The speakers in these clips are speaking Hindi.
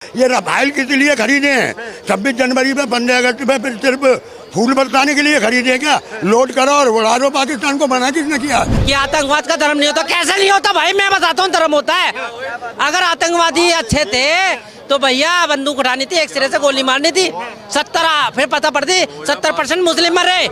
ये रफाइल किस लिए खरीदे हैं? 26 जनवरी पे 15 अगस्त पे फिर सिर्फ फूल बरसाने के लिए खरीदे क्या? लोड करो और उड़ा दो। पाकिस्तान को मना किसने किया? कि आतंकवाद का धर्म नहीं होता। कैसे नहीं होता भाई, मैं बताता हूँ धर्म होता है। अगर आतंकवादी अच्छे थे तो भैया बंदूक उठानी थी, एक सिरे से गोली मारनी थी। 70 फिर पता पड़ती 70% मुस्लिम मरे।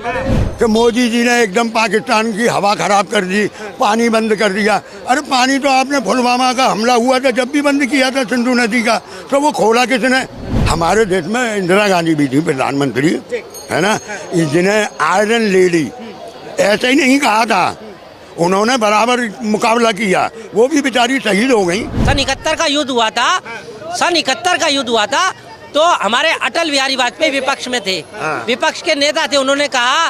कि मोदी जी ने एकदम पाकिस्तान की हवा खराब कर दी, पानी बंद कर दिया। अरे पानी तो आपने पुलवामा का हमला हुआ था जब भी बंद किया था सिंधु नदी का, तो वो खोला किसने? हमारे देश में इंदिरा गांधी भी थी प्रधानमंत्री, है ना, जिन्हें आयरन लेडी ऐसे ही नहीं कहा था, उन्होंने बराबर मुकाबला किया, वो भी बेचारी शहीद हो गई। सन 71 का युद्ध हुआ था, सन 71 का युद्ध हुआ था, तो हमारे अटल बिहारी वाजपेयी विपक्ष में थे, विपक्ष के नेता थे। उन्होंने कहा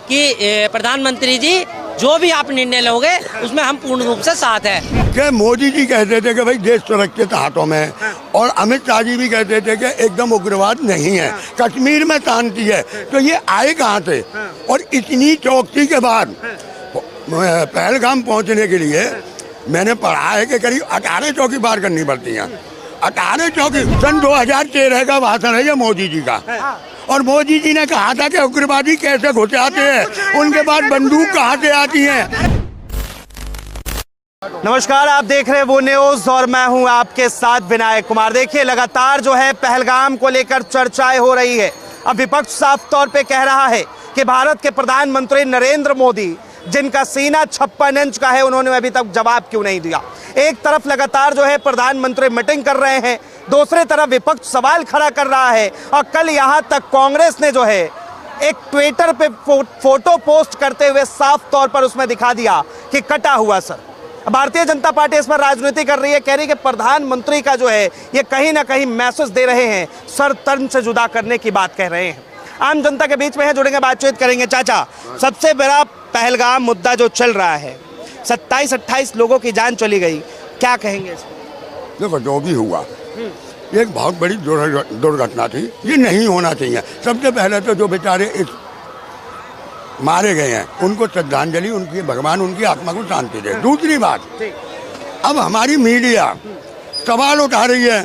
कि प्रधानमंत्री जी जो भी आप निर्णय लोगे उसमें हम पूर्ण रूप से साथ हैं। कि मोदी जी कहते थे कि भाई देश सुरक्षित हाथों में है, और अमित शाह जी भी कहते थे कि एकदम उग्रवाद नहीं है, कश्मीर में शांति है। तो ये आए कहाँ से? और इतनी चौकसी के बाद पहलगाम पहुंचने के लिए मैंने पढ़ा है कि करीब 18 चौकी पार करनी पड़ती हैं। 18 चौकी। सन 2013 का भाषण है ये मोदी जी का, और मोदी जी ने कहा था कि उग्रवादी कैसे घुस आते हैं, उनके पास बंदूक कहाँ से आती है। नमस्कार, आप देख रहे हैं वो न्यूज और मैं हूं आपके साथ विनायक कुमार। देखिए लगातार जो है पहलगाम को लेकर चर्चाएं हो रही है। अब विपक्ष साफ तौर पे कह रहा है कि भारत के प्रधानमंत्री नरेंद्र मोदी, जिनका सीना 56 इंच का है, उन्होंने अभी तक जवाब क्यों नहीं दिया। एक तरफ लगातार जो है प्रधानमंत्री मीटिंग कर रहे हैं, दूसरी तरफ विपक्ष सवाल खड़ा कर रहा है। और कल यहां तक कांग्रेस ने जो है एक ट्विटर पे फोटो पोस्ट करते हुए साफ तौर पर उसमें दिखा दिया कि कटा हुआ सर। भारतीय जनता पार्टी इस पर राजनीति कर रही है, कह रही है कि प्रधानमंत्री का जो है ये कहीं ना कहीं मैसेज दे रहे हैं, सर तन से जुदा करने की बात कह रहे हैं। आम जनता के बीच में है, जुड़ेंगे, बातचीत करेंगे। चाचा, सबसे बड़ा पहलगाम मुद्दा जो चल रहा है, 27-28 लोगों की जान चली गई, क्या कहेंगे इस पर? देखो जो भी हुआ एक बहुत बड़ी दुर्घटना थी, ये नहीं होना चाहिए। सबसे पहले तो जो बेचारे इस मारे गए हैं उनको श्रद्धांजलि, उनकी भगवान उनकी आत्मा को शांति दे। दूसरी बात, अब हमारी मीडिया सवाल उठा रही है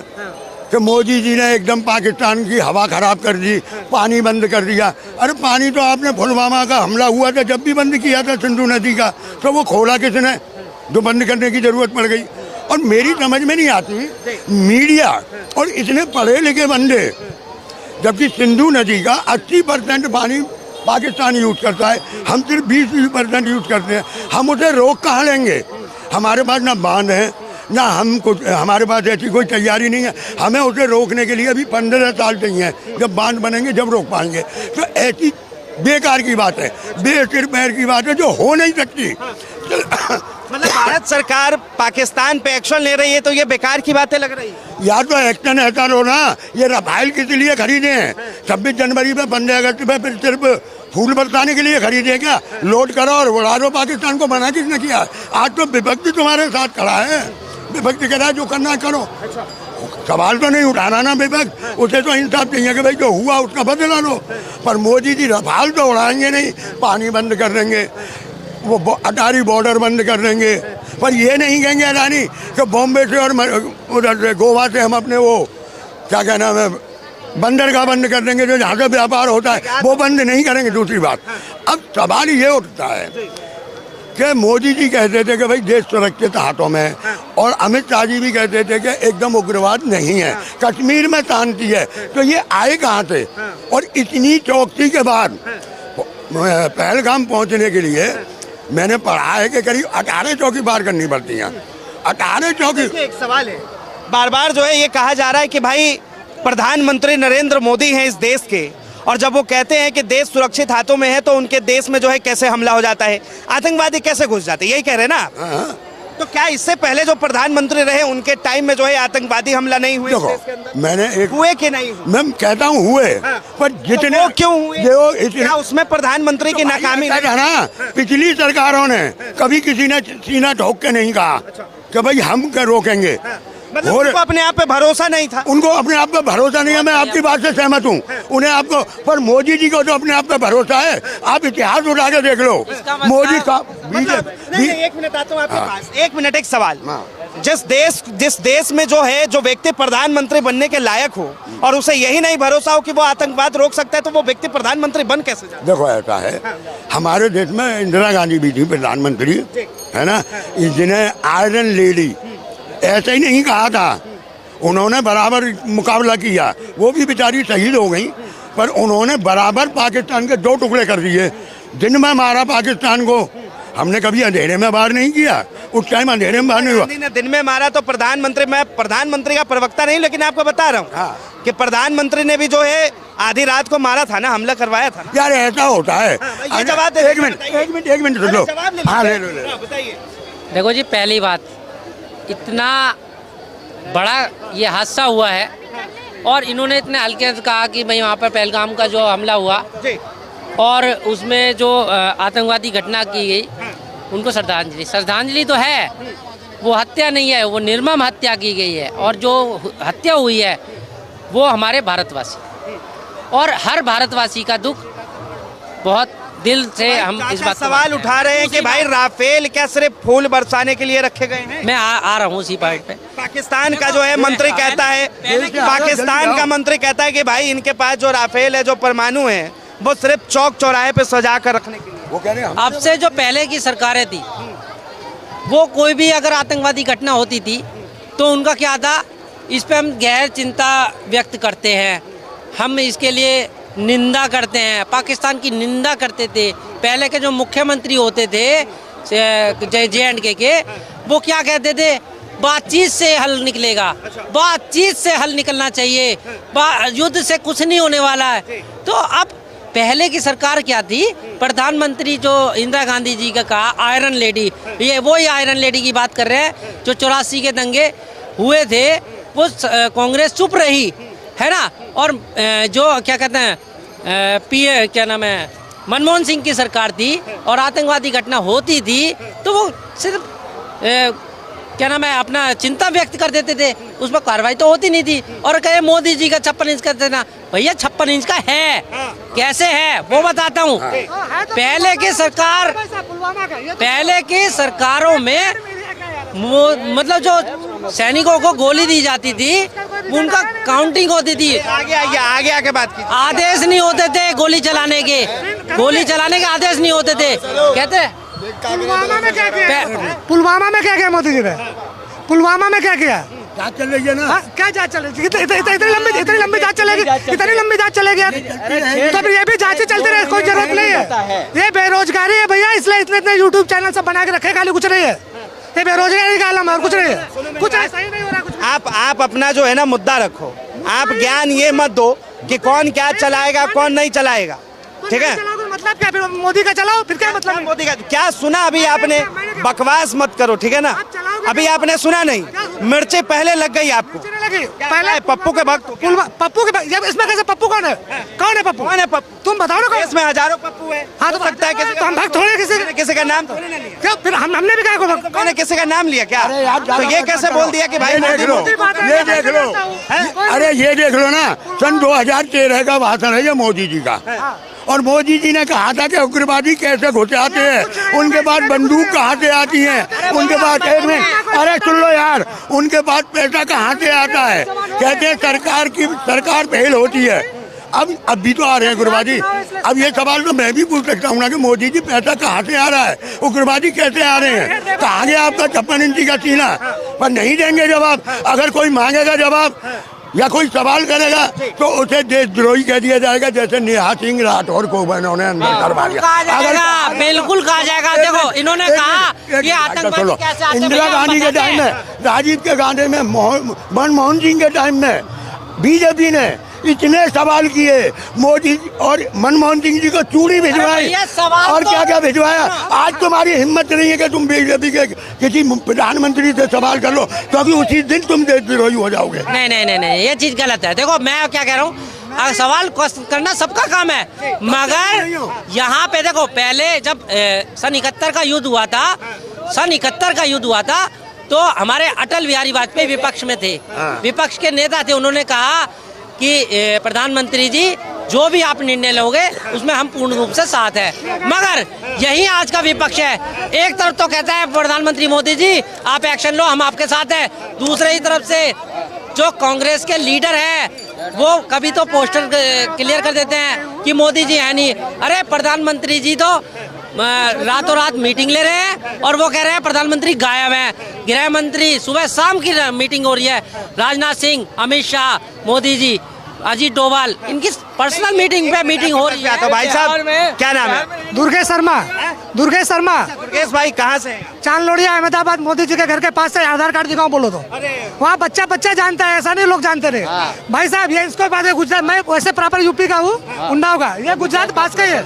कि मोदी जी ने एकदम पाकिस्तान की हवा खराब कर दी, पानी बंद कर दिया। अरे पानी तो आपने पुलवामा का हमला हुआ था जब भी बंद किया था सिंधु नदी का, तो वो खोला किसने जो बंद करने की जरूरत पड़ गई। और मेरी समझ में नहीं आती मीडिया और इतने पढ़े लिखे बंदे, जबकि सिंधु नदी का 80% पानी पाकिस्तान यूज करता है, हम सिर्फ 20% यूज करते हैं। हम उसे रोक कहाँ लेंगे? हमारे पास ना बांध है ना हम कुछ, हमारे पास ऐसी कोई तैयारी नहीं है। हमें उसे रोकने के लिए अभी 15 साल चाहिए, जब बांध बनेंगे जब रोक पाएंगे। तो ऐसी बेकार की बात है, बेसिर पैर की बात है जो हो नहीं सकती। मतलब भारत सरकार पाकिस्तान पे एक्शन ले रही है तो ये बेकार की बातें लग रही है। या तो एक्शन ऐसा लो ना, ये रफाइल किस लिए खरीदे हैं? 26 जनवरी पे 15 अगस्त पे फिर सिर्फ फूल बरसाने के लिए खरीदे क्या? लोड करो और उड़ा दो। पाकिस्तान को मना किसने किया? आज तो विपक्ष तुम्हारे साथ खड़ा है, विपक्ष कह रहा है जो करना है करो। सवाल तो नहीं उठाना ना विपक्ष, उसे तो इंसाफ चाहिए कि भाई जो हुआ उसका बदला लो। पर मोदी जी रफाल तो उड़ाएंगे नहीं, पानी बंद कर देंगे, वो अटारी बॉर्डर बंद कर देंगे, पर ये नहीं कहेंगे अडानी कि बॉम्बे से और उधर से गोवा से हम अपने वो क्या कहना है बंदरगाह बंद कर देंगे, जो जहाँ से व्यापार होता है वो बंद नहीं करेंगे। दूसरी बात, अब सवाल ये उठता है कि मोदी जी कहते थे कि भाई देश सुरक्षित हाथों में है, और अमित शाह जी भी कहते थे कि एकदम उग्रवाद नहीं है, कश्मीर में शांति है। तो ये आए कहाँ से? और इतनी चौकसी के बाद पहलगाम पहुंचने के लिए मैंने पढ़ा है कि करीब 18 चौकी पार करनी पड़ती हैं। 18 चौकी। एक सवाल है, बार बार जो है ये कहा जा रहा है कि भाई प्रधानमंत्री नरेंद्र मोदी हैं इस देश के, और जब वो कहते हैं कि देश सुरक्षित हाथों में है तो उनके देश में जो है कैसे हमला हो जाता है, आतंकवादी कैसे घुस जाते हैं, यही कह रहे हैं ना आप? तो क्या इससे पहले जो प्रधानमंत्री रहे उनके टाइम में जो है आतंकवादी हमला नहीं हुए? देखो मैंने एक हुए कि नहीं हुए? मैं कहता हूँ हुए, पर जितने तो क्यों हुए? क्या उसमें प्रधानमंत्री की नाकामी है ना? पिछली सरकारों ने कभी किसी ने सीना ठोक के नहीं कहा कि भाई हम क्या रोकेंगे। मतलब उनको अपने आप पे भरोसा नहीं था। उनको अपने आप पे भरोसा नहीं है, मैं आपकी बात से सहमत हूँ। उन्हें आपको, पर मोदी जी को तो अपने आप पे भरोसा है। आप इतिहास उठा के देख लो, मोदी का मतलब, नहीं, एक मिनट आता हूँ आपके पास, एक मिनट, एक सवाल। जिस देश में जो है जो व्यक्ति प्रधानमंत्री बनने के लायक हो और उसे यही नहीं भरोसा हो कि वो आतंकवाद रोक सकता है, तो वो व्यक्ति प्रधानमंत्री बन कैसे जाए? देखो ऐसा है, हमारे देश में इंदिरा गांधी भी थी प्रधानमंत्री, है ना। जिन्हें आयरन लेडी ऐसे ही नहीं कहा था, उन्होंने बराबर मुकाबला किया, वो भी बेचारी शहीद हो गई, पर उन्होंने बराबर पाकिस्तान के 2 टुकड़े कर दिए। दिन में मारा पाकिस्तान को, हमने कभी अंधेरे में बाहर नहीं किया, उस टाइम अंधेरे में बाहर नहीं हुआ। गांधी ने दिन में मारा तो मैं प्रधानमंत्री का प्रवक्ता नहीं, लेकिन आपको बता रहा हूँ कि प्रधानमंत्री ने भी जो है आधी रात को मारा था ना, हमला करवाया था। यार ऐसा होता है। ये जवाब दे, एक मिनट रुक लो। हाँ ले लो। बताइए। देखो जी, पहली बात, इतना बड़ा ये हादसा हुआ है और इन्होंने इतने हल्के से कहा कि भाई वहाँ पर पहलगाम का जो हमला हुआ और उसमें जो आतंकवादी घटना की गई, उनको श्रद्धांजलि तो है, वो हत्या नहीं है, वो निर्मम हत्या की गई है। और जो हत्या हुई है वो हमारे भारतवासी और हर भारतवासी का दुख बहुत दिल से हम इस बात सवाल उठा रहे हैं कि भाई राफेल क्या सिर्फ फूल बरसाने के लिए रखे गए हैं? मैं आ रहा हूँ उसी पॉइंट पे। पाकिस्तान का जो है मंत्री कहता है, पाकिस्तान का मंत्री कहता है कि भाई इनके पास जो राफेल है, जो परमाणु है, वो सिर्फ चौक चौराहे पे सजा कर रखने के लिए। वो कह रहे हैं अब से जो पहले की सरकारें थी, वो कोई भी अगर आतंकवादी घटना होती थी तो उनका क्या था, इस पे हम गहर चिंता व्यक्त करते हैं, हम इसके लिए निंदा करते हैं, पाकिस्तान की निंदा करते थे। पहले के जो मुख्यमंत्री होते थे JNK के, वो क्या कहते थे, बातचीत से हल निकलेगा, बातचीत से हल निकलना चाहिए, युद्ध से कुछ नहीं होने वाला है। तो अब पहले की सरकार क्या थी, प्रधानमंत्री जो इंदिरा गांधी जी का कहा आयरन लेडी, ये वही आयरन लेडी की बात कर रहे हैं। जो 84 के दंगे हुए थे वो कांग्रेस चुप रही, है ना। और जो क्या कहते हैं क्या नाम है, मनमोहन सिंह की सरकार थी और आतंकवादी घटना होती थी तो वो सिर्फ क्या नाम है अपना चिंता व्यक्त कर देते थे, उस पर कार्रवाई तो होती नहीं थी। और कहे मोदी जी का 56 इंच का देना, भैया 56 इंच का है, कैसे है वो बताता हूँ। पहले की सरकारों में मतलब जो सैनिकों को गोली दी जाती थी उनका काउंटिंग होती थी, आगे बात की, आदेश नहीं होते थे गोली चलाने के आदेश नहीं होते थे। कहते पुलवामा में क्या किया मोदी जी ने? पुलवामा में क्या किया? जांच चल रही है ना। क्या जांच चल रही है? इतनी लंबी जांच चलेगी, इतनी लंबी जांच चलेगी तो ये भी जांचें चलती रहे, कोई जरूरत नहीं है। ये बेरोजगारी है भैया, इसलिए इतने यूट्यूब चैनल सब बना के रखे, खाली कुछ नहीं है। ये बेरोजगारी का आलम है, कुछ नहीं है, कुछ सही नहीं हो रहा कुछ। आप अपना जो है ना मुद्दा रखो, आप ज्ञान ये मत दो कि कौन क्या चलाएगा कौन नहीं चलाएगा, ठीक है। मतलब क्या, फिर मोदी का चलाओ, फिर क्या मतलब? मोदी का क्या सुना अभी आपने? बकवास मत करो, ठीक है ना। अभी आपने सुना नहीं, मिर्ची पहले लग गई आपको। पहले पप्पू के भक्त, पप्पू के इसमें कैसे? पप्पू कौन है? कौन है पप्पू? कौन है पप्पू? तुम बताओ ना। इसमें हजारों पप्पू है। हाँ तो सकता है तो हम भक्त थोड़े किसी का नाम थोड़ी ना लिया। क्या फिर हमने भी कहा भक्त? कौन है, किसी का नाम लिया क्या? तो ये कैसे बोल दिया कि भाई ये देख लो, ये देख लो, अरे ये देख लो ना, सन 2013 का भाषण है ये मोदी जी का, और मोदी जी ने कहा था कि उग्रवादी कैसे घुस आते हैं, उनके पास बंदूक कहाँ से आती है, उनके पास एक मिनट, अरे सुन लो यार, उनके पास पैसा कहाँ से आता है, कहते हैं सरकार फेल होती है। अब भी तो आ रहे हैं उग्रवादी। अब ये सवाल तो मैं भी पूछ सकता हूँ ना कि मोदी जी पैसा कहाँ से आ रहा है, उग्रवादी कैसे आ रहे हैं, कहाँ गया आपका 56 इंची का सीना? पर नहीं देंगे जवाब। अगर कोई मांगेगा जवाब या कोई सवाल करेगा तो उसे देशद्रोही कह दिया जाएगा, जैसे नेहा सिंह राठौर को उन्होंने अंदर करवा दिया। बिल्कुल कहा जाएगा। देखो इन्होंने कहा कि आतंकवादी कैसे आते हैं। इंदिरा गांधी के टाइम में, राजीव के गांधी में, मनमोहन सिंह के टाइम में बीजेपी ने इतने सवाल किए, मोदी और मनमोहन सिंह जी को चूड़ी भिजवाई और क्या क्या भिजवाया। आज तुम्हारी हिम्मत नहीं है कि तुम बीजेपी के किसी प्रधानमंत्री से सवाल कर लो, क्योंकि उसी दिन तुम देशद्रोही हो जाओगे। नहीं, ये चीज गलत है। देखो मैं क्या कह रहा हूँ, सवाल करना सबका काम है, मगर यहाँ पे देखो पहले जब सन 71 का युद्ध हुआ था तो हमारे अटल बिहारी वाजपेयी विपक्ष में थे, विपक्ष के नेता थे। उन्होंने कहा कि प्रधानमंत्री जी जो भी आप निर्णय लोगे उसमें हम पूर्ण रूप से साथ है। मगर यही आज का विपक्ष है, एक तरफ तो कहता है प्रधानमंत्री मोदी जी आप एक्शन लो, हम आपके साथ हैं, दूसरी ही तरफ से जो कांग्रेस के लीडर हैं वो कभी तो पोस्टर क्लियर कर देते हैं कि मोदी जी है नहीं। अरे प्रधानमंत्री जी तो रातों रात मीटिंग ले रहे हैं और वो कह रहे हैं प्रधानमंत्री गायब हैं। गृह मंत्री सुबह शाम की मीटिंग हो रही है, राजनाथ सिंह, अमित शाह, मोदी जी, अजीत डोभाल, इनकी पर्सनल मीटिंग पे मीटिंग हो रही है। तो भाई साहब क्या नाम है? दुर्गेश शर्मा। दुर्गेश शर्मा। दुर्गेश भाई कहाँ से? चांद लोड़िया, अहमदाबाद, मोदी जी के घर के पास से। आधार कार्ड दिखाओ बोलो तो वहाँ बच्चा बच्चा जानता है, ऐसा नहीं लोग जानते रहे। भाई साहब ये इसको बात है गुजरात, मैं वैसे प्रॉपर यूपी का हूँ, उन्नाव का, ये गुजरात पास का ही है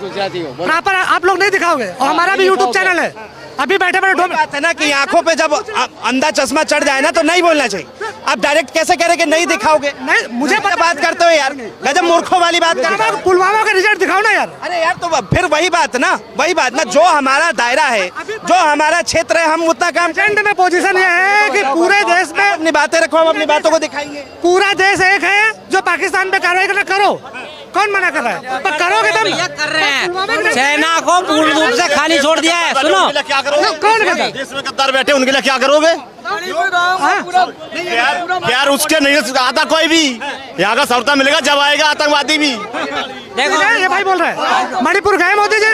प्रॉपर। आप लोग नहीं दिखाओगे और हमारा भी यूट्यूब चैनल है। अभी बैठे बैठे बात है ना कि आंखों पे जब अंधा चश्मा चढ़ जाए ना तो नहीं बोलना चाहिए। आप डायरेक्ट कैसे कह रहे कि नहीं दिखाओगे? नहीं, मुझे पता बात करते हो यार, गजब मूर्खों वाली बात करते हो। पुलवामा का रिजल्ट दिखाओ ना यार। अरे यार तो फिर वही बात ना, वही बात ना, जो हमारा दायरा है, जो हमारा क्षेत्र है, हम उतना काम। एजेंट में पोजीशन ये है कि पूरे देश में अपनी बातें रखो, हम अपनी बातों को दिखाएंगे। पूरा देश एक है, जो पाकिस्तान पे कार्रवाई करना करो, कौन मना कर रहा है? पर करोगे तुम। भैया कर रहे हैं, सेना को पूर्ण रूप से खाली छोड़ दिया है। सुनो क्या करोगे? कौन कहता है? देश में गद्दार बैठे उनके लिए क्या करोगे? यार उसके नहीं आता कोई भी, यहाँ का सौता मिलेगा जब आएगा आतंकवादी भी। देखो ये भाई बोल रहे हैं मणिपुर गए मोदी जी,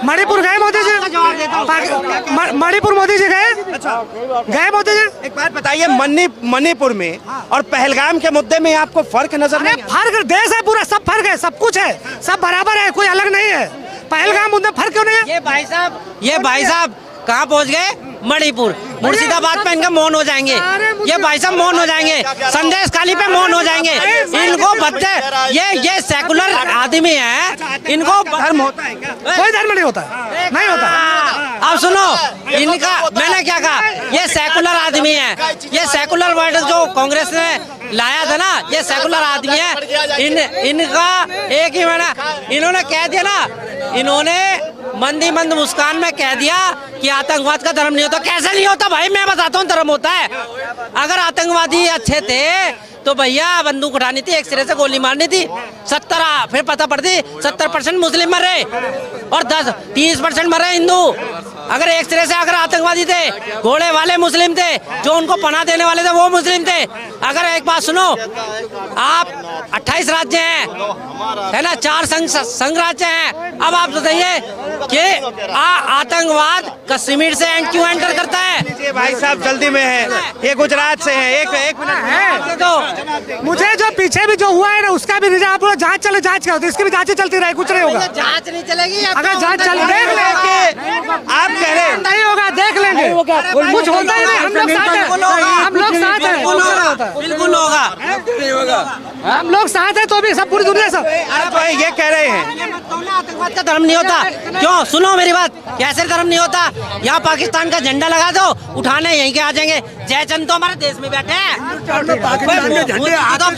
मणिपुर गए मोदी जी, मणिपुर मोदी जी गए मोदी जी। एक बात बताइए, मणिपुर में और पहलगाम के मुद्दे में आपको फर्क नजर नहीं? फर्क देश है पूरा, सब फर्क है, सब कुछ है, सब बराबर है, कोई अलग नहीं है। पहलगाम मुद्दे फर्क क्यों नहीं है? ये भाई साहब कहाँ पहुँच गए? मणिपुर, मुर्शिदाबाद पे इनका मौन हो जाएंगे। ये भाई साहब मौन हो जाएंगे, संदेश खाली पे मौन हो जाएंगे। इनको बच्चे ये सेकुलर आदमी है, इनको धर्म होता है क्या? कोई धर्म नहीं होता है, नहीं होता। अब सुनो इनका, मैंने क्या कहा, ये सेकुलर आदमी है, ये सेकुलर वर्ड जो कांग्रेस ने लाया था ना, ये सेकुलर आदमी है। इनका एक ही महीना इन्होंने कह दिया ना, इन्होंने मंद मुस्कान में कह दिया कि आतंकवाद का धर्म नहीं होता। कैसे नहीं होता भाई, मैं बताता हूँ धर्म होता है। अगर आतंकवादी अच्छे थे तो भैया बंदूक उठानी थी, एक सिरे से गोली मारनी थी। 70 फिर पता पड़ती 70% मुस्लिम मर रहे और 30% मर रहे हिंदू। अगर एक सिरे से अगर आतंकवादी थे, घोड़े वाले मुस्लिम थे, जो उनको पनाह देने वाले थे वो मुस्लिम थे। अगर एक बात सुनो, आप 28 राज्य हैं, है ना, 4 संघ राज्य हैं। अब आप बताइए कि आतंकवाद कश्मीर से क्यों एंटर करता है? भाई साहब जल्दी में है, ये गुजरात से है। एक मिनट है तो मुझे जो पीछे भी जो हुआ है ना उसका भी रिजल्ट, आप लोग जांच चलो, जांच क्या होती है, इसकी भी जांच चलती रहे, कुछ नहीं होगा। जांच नहीं चलेगी, अगर जांच चल देख लेंगे, आप कह रहे नहीं होगा, देख लेंगे, कुछ होता ही नहीं। हम लोग साथ हैं, हम लोग साथ हैं, बिल्कुल होगा, हम लोग साथ हैं, तो भी सब पूरी दुनिया सब। अरे ये कह रहे हैं आतंकवाद का धर्म नहीं होता। क्यों? सुनो मेरी बात, कैसे धर्म नहीं होता? यहाँ पाकिस्तान का झंडा लगा दो, उठाने यहीं के आ जाएंगे। जयचंद तो हमारे देश में बैठे हैं,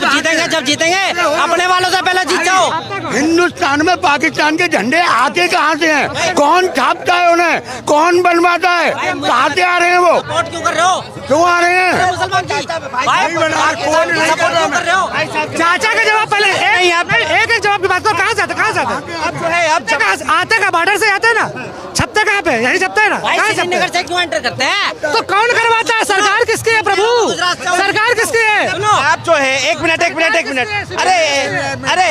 जीतेंगे जब जीतेंगे, अपने वालों से पहले जीत जाओ। हिंदुस्तान में पाकिस्तान के झंडे आते कहाँ से हैं? कौन छापता है उन्हें? कौन बनवाता है? कहाँ से आ रहे हैं वो? सपोर्ट क्यों कर रहे हो? क्यों आ रहे हैं? मुसलमान की नहीं बना, कौन नहीं सपोर्ट क्यों कर रहे हो? चाचा का जवाब पहले एक जवाब की बात करो, कहाँ से आते, कहाँ से आते? अब जो है अब आते का बॉर्डर से आते हैं ना, छपते कहाँ पे? यही छपते है ना, भाई कहाँ छपते श्रीनगर से क्यों एंटर करते हैं? तो कौन करवाता है? सरकार किसकी है प्रभु? सरकार किसकी है? सुनो, आप जो है एक मिनट अरे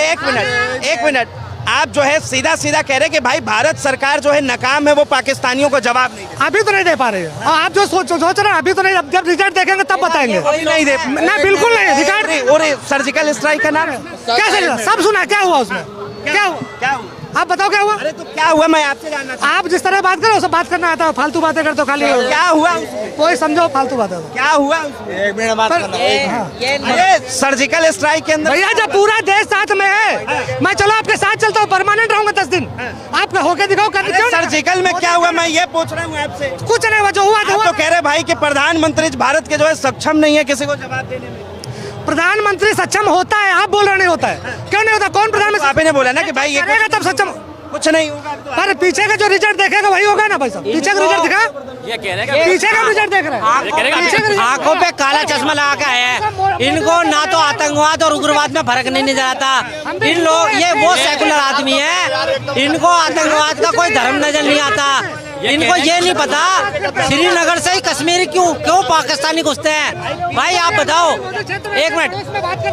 एक मिनट आप जो है सीधा कह रहे कि भाई भारत सरकार जो है नाकाम है, वो पाकिस्तानियों को जवाब नहीं दे। अभी तो नहीं दे पा रहे हैं, और आप जो सोच रहे हैं अभी तो नहीं, जब रिजल्ट देखेंगे तब बताएंगे। नहीं दे ना, बिल्कुल नहीं। रिजल्ट और सर्जिकल स्ट्राइक का नाम क्या सब सुना, क्या हुआ उसमें? क्या हुआ? आप बताओ क्या हुआ? अरे तो क्या हुआ, मैं आपसे जानना चाहता आप जिस तरह बात करो सब बात करना आता है, फालतू बातें करते हो खाली। हूं। क्या हुआ, कोई समझो फालतू बातें। क्या हुआ? अरे सर्जिकल स्ट्राइक के अंदर भैया जब पूरा देश साथ में है, मैं चलो आपके साथ चलता हूँ, परमानेंट रहूंगा 10 दिन। आप होके दिखाओ, क्यों? सर्जिकल में क्या हुआ, मैं ये पूछ रहा हूँ आपसे। कुछ नहीं हुआ, जो हुआ था तो कह रहे भाई कि प्रधानमंत्री भारत के जो है सक्षम नहीं है किसी को जवाब देने में। प्रधानमंत्री सक्षम होता है, आप बोल रहे नहीं होता है। क्यों नहीं होता? कौन प्रधानमंत्री? आप ही ने बोला ना कि भाई ये करेगा तब सक्षम। कुछ नहीं होगा। पर पीछे का जो रिजल्ट देखेगा वही होगा ना भाई साहब। पीछे का रिजल्ट दिखा, ये कह रहे हैं पीछे का रिजल्ट देख रहे हैं। आंखों पे काला चश्मा लगा के आया है। इनको ना तो आतंकवाद और उग्रवाद में फर्क नहीं नजर आता। इन लोग, ये वो सेकुलर आदमी है, इनको आतंकवाद का कोई धर्म नजर नहीं आता। इनको ये नहीं पता श्रीनगर से ही कश्मीर क्यों पाकिस्तानी घुसते हैं। भाई आप बताओ, एक मिनट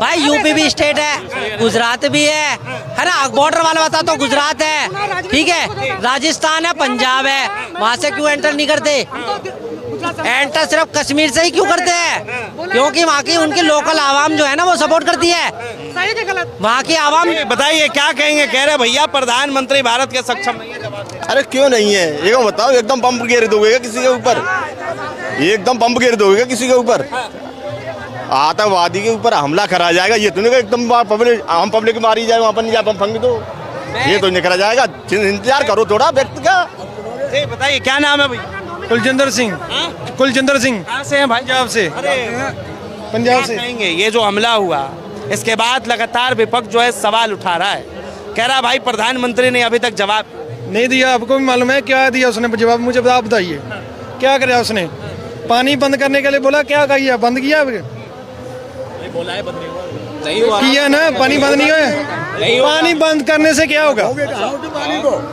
भाई, यूपी भी स्टेट है, गुजरात भी है ना, बॉर्डर वाला बता तो गुजरात है, ठीक है, राजस्थान है, पंजाब है, वहां से क्यों एंटर नहीं करते? एंटर सिर्फ कश्मीर से ही क्यों करते हैं? क्योंकि वहाँ की उनकी लोकल आवाम जो है ना वो सपोर्ट करती है। सही के गलत? वहाँ की आवाम। बताइए क्या कहेंगे? कह रहे भैया प्रधानमंत्री भारत के सक्षम नहीं है। अरे क्यों नहीं है ये बताओ। एकदम बम गिर दोगे किसी के ऊपर? एकदम बम गिर दोगे किसी के ऊपर? आतंकवादी के ऊपर हमला करा जाएगा ये तो नहीं एकदम पब्लिक, आम पब्लिक मारी जाए वहाँ पर नहीं जा बम फंग दो, ये तो नहीं करा जाएगा। इंतजार करो थोड़ा व्यक्ति का। बताइए क्या नाम है भैया? कुलजिंदर सिंह। कुलजिंदर सिंह। कहाँ से हैं भाई? पंजाब से। पंजाब से। कहेंगे ये जो हमला हुआ इसके बाद लगातार विपक्ष जो है सवाल उठा रहा है, कह रहा भाई प्रधानमंत्री ने अभी तक जवाब नहीं दिया। आपको भी मालूम है क्या दिया उसने जवाब? मुझे आप बताइए क्या कराया उसने? पानी बंद करने के लिए बोला, क्या किया? बंद किया? किया ना, पानी बंद नहीं हुआ। पानी बंद करने से क्या होगा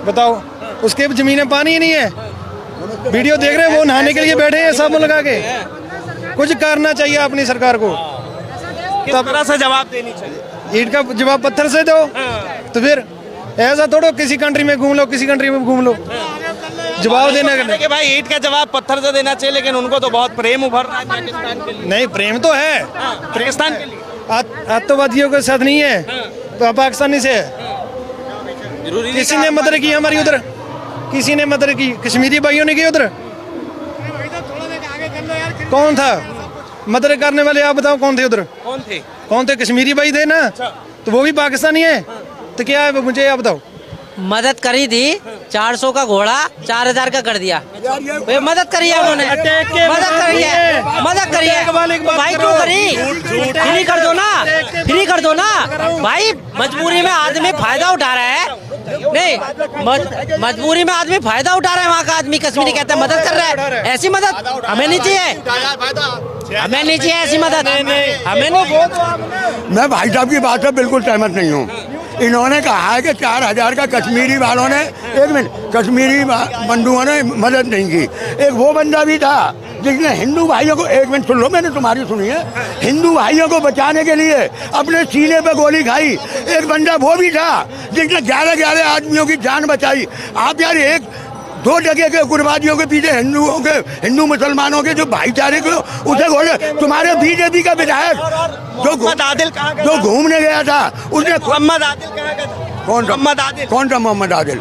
बताओ? उसके जमीन पानी ही नहीं है। वीडियो देख रहे हैं, वो नहाने के लिए बैठे हैं साबुन लगा के। कुछ करना चाहिए अपनी सरकार को। तब तरह से जवाब देनी चाहिए। ईंट का जवाब पत्थर से दो, तो फिर ऐसा थोड़ा किसी कंट्री में घूम लो, किसी कंट्री में घूम लो, जवाब देना करना। कि भाई ईंट का जवाब पत्थर से देना चाहिए, लेकिन उनको तो बहुत प्रेम उभर रहा है पाकिस्तान के लिए। नहीं, प्रेम तो है पाकिस्तान के लिए। आतंकवादियों के साथ नहीं है, पाकिस्तानी से है। किसी ने मदद की हमारी उधर? किसी ने मदद की? कश्मीरी भाइयों ने की उधर? कौन था मदद करने वाले? आप बताओ कौन थे उधर? कौन थे? कश्मीरी भाई थे ना, तो वो भी पाकिस्तानी है। तो क्या है मुझे आप बताओ? मदद करी थी, 400 का घोड़ा 4000 का कर दिया। वे मदद करी है उन्होंने, मदद करी है, मदद करी है। भाई क्यों करी? फ्री कर दो ना, फ्री कर दो ना भाई। मजबूरी में आदमी फायदा उठा रहा है, नहीं मजबूरी में आदमी फायदा उठा रहा है। वहाँ का आदमी कश्मीरी कहता है मदद कर रहा है। ऐसी मदद हमें नहीं चाहिए, हमें नहीं चाहिए ऐसी मदद, हमें नहीं। मैं भाई साहब की बात से बिल्कुल सहमत नहीं हूँ। इन्होंने कहा है कि 4000 का कश्मीरी वालों ने, एक मिनट, कश्मीरी बंधुओं ने मदद नहीं की। एक वो बंदा भी था जिसने हिंदू भाइयों को, एक मिनट सुन लो, मैंने तुम्हारी सुनी है, हिंदू भाइयों को बचाने के लिए अपने सीने पे गोली खाई। एक बंदा वो भी था जिसने 11 आदमियों की जान बचाई। आप यार एक दो जगह के उग्रवादियों के पीछे हिंदुओं के, हिंदू मुसलमानों के जो भाईचारे को उसे घोड़े, तुम्हारे बीजेपी का विधायक जो घूमने गया था उसने, मोहम्मद आदिल कहाँ गया था? कौन सा मोहम्मद आदिल? कौन सा मोहम्मद आदिल?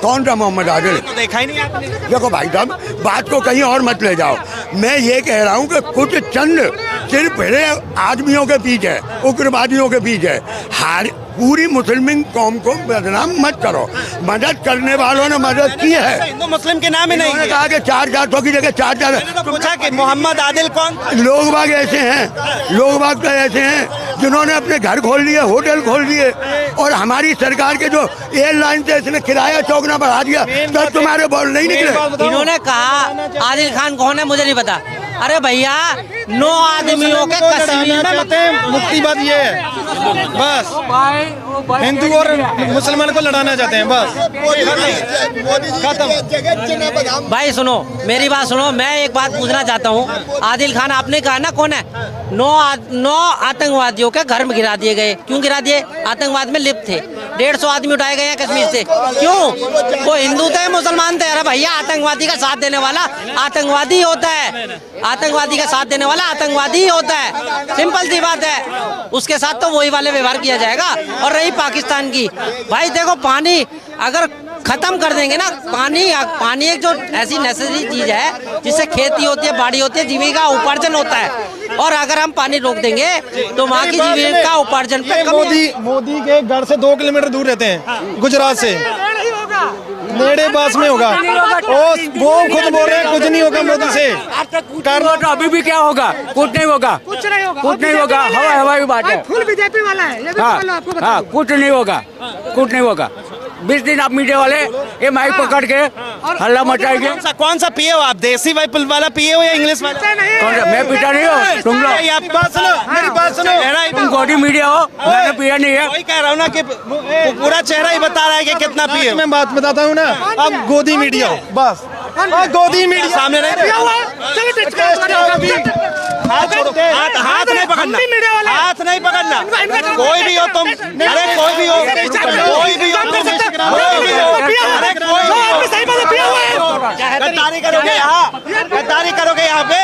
कौन सा मोहम्मद आदिल? तो देखा ही नहीं आपने। देखो भाई साहब, बात को कहीं और मत ले जाओ। मैं ये कह रहा हूँ कि कुछ चंद सिर्फ बड़े आदमियों के पीछे, उग्रवादियों के पीछे, पूरी मुस्लिम कौम को बदनाम मत करो। मदद करने वालों ने मदद की है। हिंदू मुस्लिम के नाम ही नहीं उन्होंने कहा कि 400 की जगह 4 तो पूछा कि मोहम्मद आदिल कौन? लोग बाग ऐसे हैं, लोग बाग तो ऐसे हैं जिन्होंने अपने घर खोल लिए, होटल खोल दिए, और हमारी सरकार के जो एयरलाइन से इसने किराया चौगुना बढ़ा दिया, तब तुम्हारे बोल नहीं निकले। इन्होंने कहा आदिल खान कौन है मुझे नहीं पता। अरे भैया 9 आदमियों के कश्मीर में मुक्ति बात ये है बस, हिंदू और मुसलमान को लड़ाना चाहते हैं बस, खत्म। भाई सुनो मेरी बात सुनो, मैं एक बात पूछना चाहता हूँ। आदिल खान आपने कहा ना कौन है? 9 आतंकवादियों के घर में गिरा दिए गए। क्यों गिरा दिए? आतंकवाद में लिप्त थे। 150 आदमी उठाए गए हैं कश्मीर से। क्यों? वो हिंदू थे मुसलमान थे? अरे भैया आतंकवादी का साथ देने वाला आतंकवादी होता है, आतंकवादी का साथ देने वाला आतंकवादी ही होता है। सिंपल सी बात है। उसके साथ तो वही वाले व्यवहार किया जाएगा। और रही पाकिस्तान की, भाई देखो पानी अगर खत्म कर देंगे ना, पानी एक जो ऐसी नेसेसरी चीज है जिससे खेती होती है, बाड़ी होती है, जीविका उपार्जन होता है। और अगर हम पानी रोक देंगे तो वहाँ की जीविका उपार्जन पे मोदी के घर से 2 किलोमीटर दूर रहते हैं, गुजरात से, नेड़े पास में होगा, और वो खुद बोल रहे हैं कुछ नहीं होगा मोदी से। तो अभी भी क्या होगा? कुछ नहीं होगा, कुछ नहीं होगा, कुछ नहीं होगा। हवा की बात है, फुल बीजेपी वाला है ये भी बोलो आपको बता हाँ, दूं। कुछ नहीं होगा, कुछ नहीं होगा। 20 दिन आप मीडिया वाले ये माइक पकड़ के हल्ला मचाएंगे। कौन सा पिए हो आप, देसी वाला पिए हो या इंग्लिश वाला? कौन सा? मैं पीटा नहीं हो, तुम लोग। नहीं, आप बात सुनो, मेरी बात सुनो। तुम गोदी मीडिया हो, मैंने पिया नहीं है। वही कह रहा हूँ ना कि पूरा चेहरा ही बता रहा है कि कितना पिए हो। मैं बात बताता हूँ ना, अब गोदी मीडिया हो बस, गोदी मीडिया सामने नहीं पिया हुआ है? चलो हाथ छोड़ो, हाथ नहीं पकड़ना, हाथ नहीं पकड़ना। कोई भी हो तुम, अरे कोई भी हो, कोई भी हो, गद्दारी करोगे यहाँ पे।